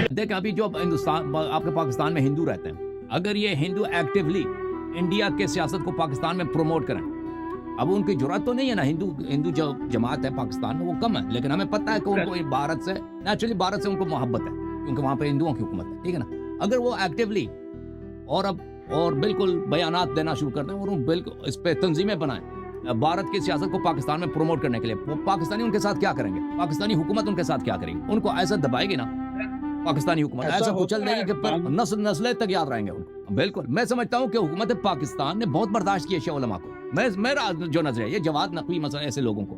دیکھیں ابھی جو ہندوستان آپ کے پاکستان میں ہندو رہتے ہیں، اگر یہ ہندو ایکٹیولی انڈیا کے سیاست کو پاکستان میں پروموٹ کریں، اب ان کی جرات تو نہیں ہے نا، ہندو جو جماعت ہے پاکستان میں وہ کم ہے، لیکن ہمیں پتہ ہے کہ ان کو بھارت سے نیچرلی بھارت سے ان کو محبت ہے کیونکہ وہاں پہ ہندوؤں کی حکومت ہے، ٹھیک ہے نا۔ اگر وہ ایکٹیولی اور بالکل بیانات دینا شروع کر دیں اور بالکل اس پہ تنظیمیں بنائیں بھارت کی سیاست کو پاکستان میں پروموٹ کرنے کے لیے، پاکستانی ان کے ساتھ کیا کریں گے؟ پاکستانی حکومت ان کے ساتھ کیا کرے گی؟ ان کو ایسا دبائے گی نا پاکستانی حکومت، ایسا کچل دے گی کہ نسلیں تک یاد رہیں گے ان کو۔ بالکل میں سمجھتا ہوں کہ حکومت پاکستان نے بہت برداشت کیا شیعہ علماء کو، میرا جو نظر ہے یہ جواد نقوی مثلا ایسے لوگوں کو،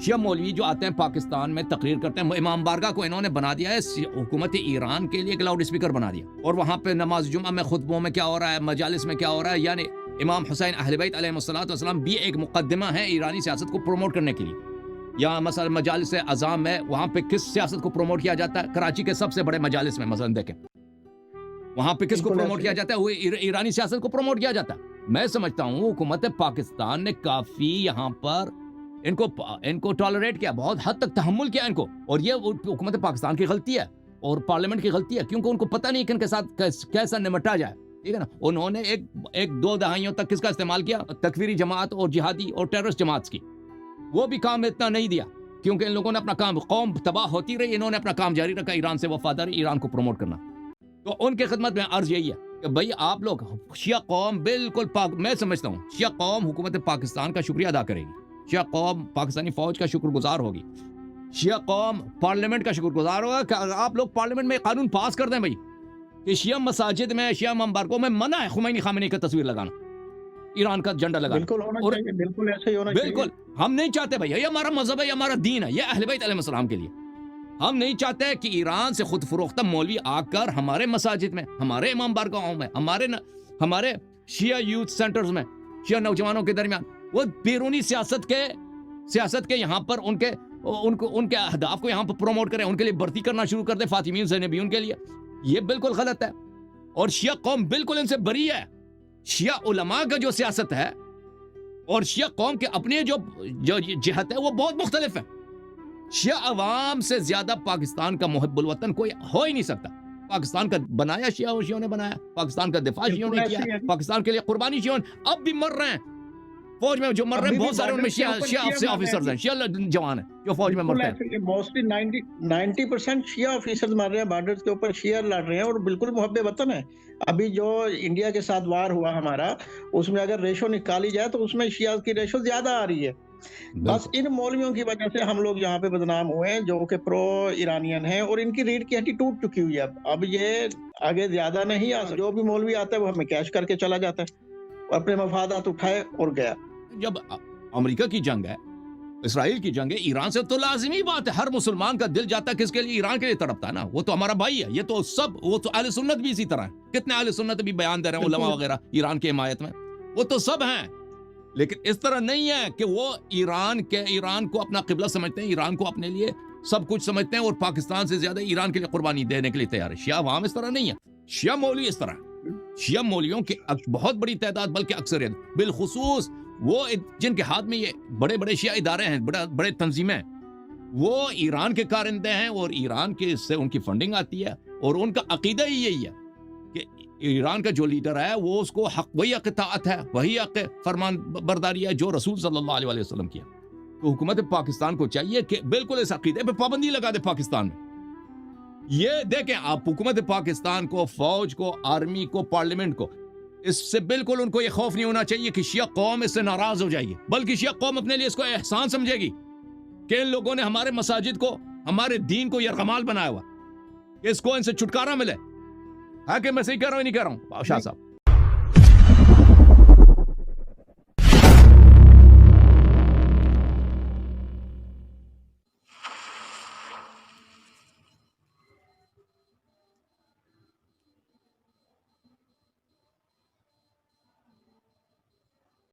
شیعہ مولوی جو آتے ہیں پاکستان میں تقریر کرتے ہیں، امام بارگاہ کو انہوں نے بنا دیا ہے حکومت ایران کے لیے ایک لاؤڈ اسپیکر بنا دیا، اور وہاں پہ نماز جمعہ میں خطبوں میں کیا ہو رہا ہے، مجالس میں کیا ہو رہا ہے، یعنی امام حسین اہل بیت علیہ السلام بھی ایک مقدمہ ہے ایرانی سیاست کو پروموٹ کرنے کے لیے۔ یا مثلا مجالس عظام میں وہاں پہ کس سیاست کو پروموٹ کیا جاتا ہے؟ کراچی کے سب سے بڑے مجالس میں مثلا دیکھیں وہاں پہ کس کو پروموٹ کیا جاتا ہے؟ وہ ایرانی سیاست کو پروموٹ کیا جاتا ہے۔ میں سمجھتا ہوں حکومت پاکستان نے کافی یہاں پر ان کو ٹالریٹ کیا، بہت حد تک تحمل کیا ان کو، اور یہ حکومت پاکستان کی غلطی ہے اور پارلیمنٹ کی غلطی ہے، کیونکہ ان کو پتہ نہیں کہ ان کے ساتھ کیسا نمٹا جائے، ٹھیک ہے نا۔ انہوں نے ایک دو دہائیوں تک کس کا استعمال کیا؟ تکفیری جماعت اور جہادی اور ٹیررسٹ جماعت کی، وہ بھی کام اتنا نہیں دیا کیونکہ ان لوگوں نے اپنا کام، قوم تباہ ہوتی رہی، انہوں نے اپنا کام جاری رکھا، ایران سے وفاداری، ایران کو پروموٹ کرنا۔ تو ان کی خدمت میں عرض یہی ہے کہ بھئی آپ لوگ شیعہ قوم بالکل میں سمجھتا ہوں شیعہ قوم حکومت پاکستان کا شکریہ ادا کرے گی، شیعہ قوم پاکستانی فوج کا شکر گزار ہوگی، شیعہ قوم پارلیمنٹ کا شکر گزار ہوگا کہ آپ لوگ پارلیمنٹ میں قانون پاس کر دیں بھئی کہ شیعہ مساجد میں، شیعہ ممبرکوں میں منع ہے خمینی خامنئی کا تصویر لگانا، ایران کا جھنڈا لگانا۔ بالکل ہونا چاہیے، بالکل ایسے ہی ہونا چاہیے۔ بالکل ہم نہیں چاہتے بھائی، یہ ہمارا مذہب ہے، یہ ہمارا دین ہے، یہ اہل بیت علیہ السلام کے لیے۔ ہم نہیں چاہتے کہ ایران سے خود فروختہ مولوی آ کر ہمارے مساجد میں، ہمارے امام بارگاہوں میں، ہمارے شیعہ یوتھ سینٹرز میں، شیعہ نوجوانوں کے درمیان وہ بیرونی سیاست کے یہاں پر ان کے اہداف کو یہاں پر پروموٹ کریں، ان کے لیے بھرتی کرنا شروع کر دیں فاطمیین زینبیون کے لیے۔ یہ بالکل غلط ہے اور شیعہ قوم بالکل ان سے بری ہے۔ شیعہ علماء کا جو سیاست ہے اور شیعہ قوم کے اپنے جو جہت ہے وہ بہت مختلف ہے۔ شیعہ عوام سے زیادہ پاکستان کا محب الوطن کوئی ہو ہی نہیں سکتا۔ پاکستان کا بنایا شیعوں نے بنایا، پاکستان کا دفاع شیعوں نے کیا، پاکستان کے لیے قربانی شیعوں نے، اب بھی مر رہے ہیں فوج میں، جو مر رہے ہیں بہت سارے ان میں شیعہ آفیسرز ہیں، شیعہ جوان ہیں جو فوج میں مرتے ہیں۔ موسٹلی 90% شیعہ آفیسرز مر رہے ہیں بارڈرز کے اوپر، شیعہ لڑ رہے ہیں اور بالکل محب وطن ہے۔ ابھی جو انڈیا کے ساتھ وار ہوا ہمارا، اس میں اگر ریشو نکالی جائے تو اس میں شیعہ کی ریشو زیادہ آ رہی ہے۔ بس ان مولویوں کی وجہ سے ہم لوگ یہاں پہ بدنام ہوئے ہیں جو کہ پرو ایرانین ہیں، اور ان کی ریڑھ کی ہڈی ٹوٹ چکی ہوئی ہے۔ اب یہ آگے زیادہ نہیں آ سکتا، جو بھی مولوی آتا ہے وہ ہمیں کیش کر کے چلا جاتا ہے، اپنے مفادات اٹھائے اور گیا۔ جب امریکہ کی جنگ ہے، اسرائیل کی جنگ ہے، ایران سے تو لازمی بات ہے، ہر مسلمان کا دل جاتا ہے کس کے لیے؟ ایران کے لیے تڑپتا ہے نا، وہ تو ہمارا بھائی ہے۔ یہ تو وہ تو اہل سنت بھی اسی طرح ہے، کتنے اہل سنت بھی بیان دے رہے ہیں علماء وغیرہ ایران کی حمایت میں، وہ تو سب ہیں۔ لیکن اس طرح نہیں ہے کہ وہ ایران کو اپنا قبلہ سمجھتے ہیں، ایران کو اپنے لیے سب کچھ سمجھتے ہیں اور پاکستان سے زیادہ ایران کے لیے قربانی دینے کے لیے تیار ہے۔ شیعہ عوام اس طرح نہیں ہے، شیعہ مولوی اس طرح ہے۔ شیعہ مولویوں کی بہت بڑی تعداد بلکہ اکثریت، بالخصوص وہ جن کے ہاتھ میں یہ بڑے بڑے شیعہ ادارے ہیں، بڑے تنظیمیں، وہ ایران کے کارندے ہیں اور ایران کے سے ان کی فنڈنگ آتی ہے، اور ان کا عقیدہ ہی یہی ہے کہ ایران کا جو لیڈر ہے وہ اس کو حق، وہی اطاعت ہے، وہی حق فرمان برداری ہے جو رسول صلی اللہ علیہ وسلم کیا۔ تو حکومت پاکستان کو چاہیے کہ بالکل اس عقیدے پہ پابندی لگا دے پاکستان میں۔ یہ دیکھیں آپ، حکومت پاکستان کو، فوج کو، آرمی کو، پارلیمنٹ کو، اس سے بالکل ان کو یہ خوف نہیں ہونا چاہیے کہ شیعہ قوم اس سے ناراض ہو جائے گی، بلکہ شیعہ قوم اپنے لیے اس کو احسان سمجھے گی کہ ان لوگوں نے ہمارے مساجد کو، ہمارے دین کو یرغمال بنایا ہوا، کہ اس کو ان سے چھٹکارا ملے۔ ہے کہ میں صحیح کہہ رہا ہوں نہیں کہہ رہا ہوں شاہ صاحب؟